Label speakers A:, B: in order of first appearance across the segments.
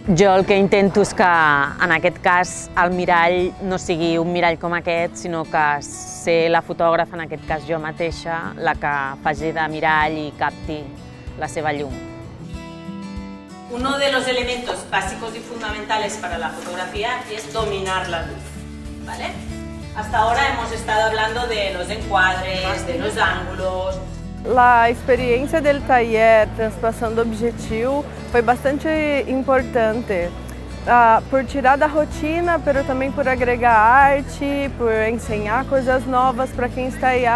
A: Jo el que intento és que, en aquest cas, el mirall no sigui un mirall com aquest, sinó que ser la fotògrafa, en aquest cas jo mateixa, la que faci de mirall i capti la seva llum. Uno de los elementos básicos y fundamentales para la fotografía es dominar la luz, ¿vale? Hasta ahora hemos estado hablando de los encuadres, de los ángulos.
B: A experiência del taller Transpassando Objetivo foi bastante importante, por tirar da rotina, mas também por agregar arte, por ensinar coisas novas para quem está aí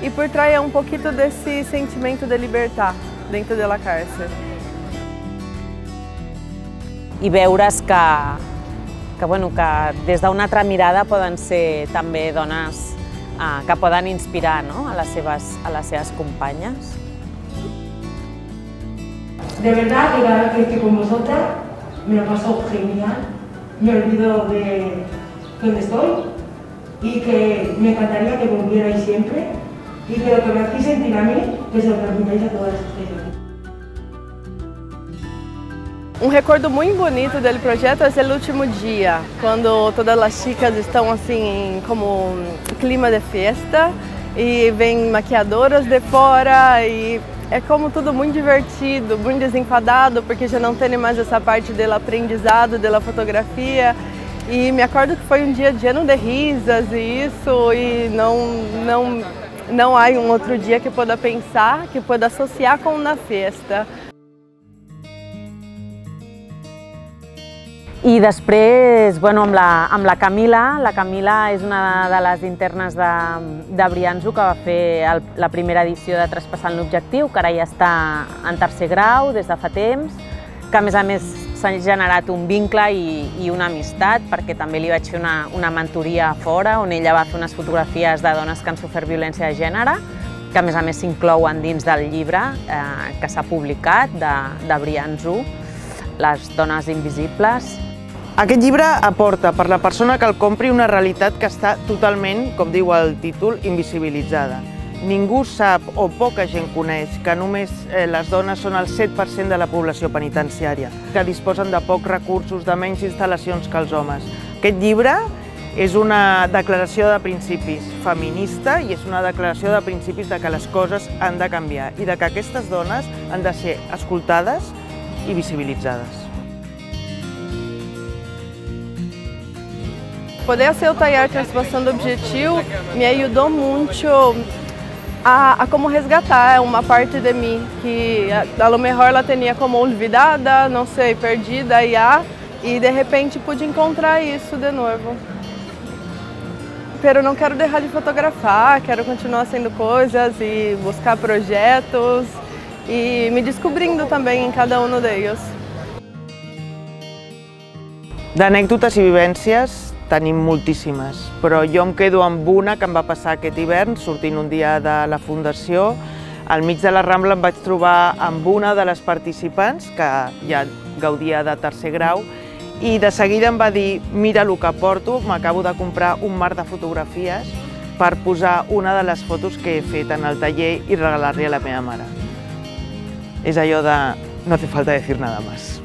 B: e por trazer pouquinho desse sentimento de libertar dentro da cárcel.
A: I veure's que des d'una altra mirada poden ser també dones que poden inspirar, no? a les seves companyes.
C: De verdad que cada vez que estoy con vosotras me lo paso genial, me olvido de dónde estoy y que me encantaría que volvierais siempre y que lo que me hacéis sentir a mí, que se lo transmitáis a todas las que estáis aquí.
B: Recuerdo muito bonito do projeto é o último dia, quando todas as chicas estão assim como clima de festa e vem maquiadoras de fora e é como tudo muito divertido, muito desenfadado, porque já não tem mais essa parte do aprendizado, da fotografia. E me acordo que foi um dia lleno de risas e isso, e não há outro dia que pueda pensar, que pueda associar com uma festa.
A: I després, amb la Camila. La Camila és una de les internes de Brianço que va fer la primera edició de Traspassant l'Objectiu, que ara ja està en tercer grau des de fa temps, que a més s'ha generat un vincle i una amistat, perquè també li vaig fer una mentoria a fora, on ella va fer unes fotografies de dones que han sofert violència de gènere, que a més s'inclouen dins del llibre que s'ha publicat de Brianço, Les dones invisibles.
D: Aquest llibre aporta per la persona que el compri una realitat que està totalment, com diu el títol, invisibilitzada. Ningú sap o poca gent coneix que només les dones són el 7% de la població penitenciària, que disposen de pocs recursos, de menys instal·lacions que els homes. Aquest llibre és una declaració de principis feminista i és una declaració de principis de que les coses han de canviar i de que aquestes dones han de ser escoltades i visibilitzades.
B: Poder hacer o taller Transpassando Objetivo me ajudou muito a como resgatar uma parte de mim que a lo mejor ela tinha como olvidada, não sei, perdida e de repente pude encontrar isso de novo. Pero não quero deixar de fotografar, quero continuar fazendo coisas e buscar projetos e me descobrindo também em cada um deles.
D: D'anècdotes i vivències tenim moltíssimes, però jo em quedo amb una que em va passar aquest hivern, sortint un dia de la Fundació. Al mig de la Rambla em vaig trobar amb una de les participants, que ja gaudia de tercer grau, i de seguida em va dir: mira el que porto, m'acabo de comprar un marc de fotografies per posar una de les fotos que he fet en el taller i regalar-li a la meva mare. És allò de no hace falta decir nada más.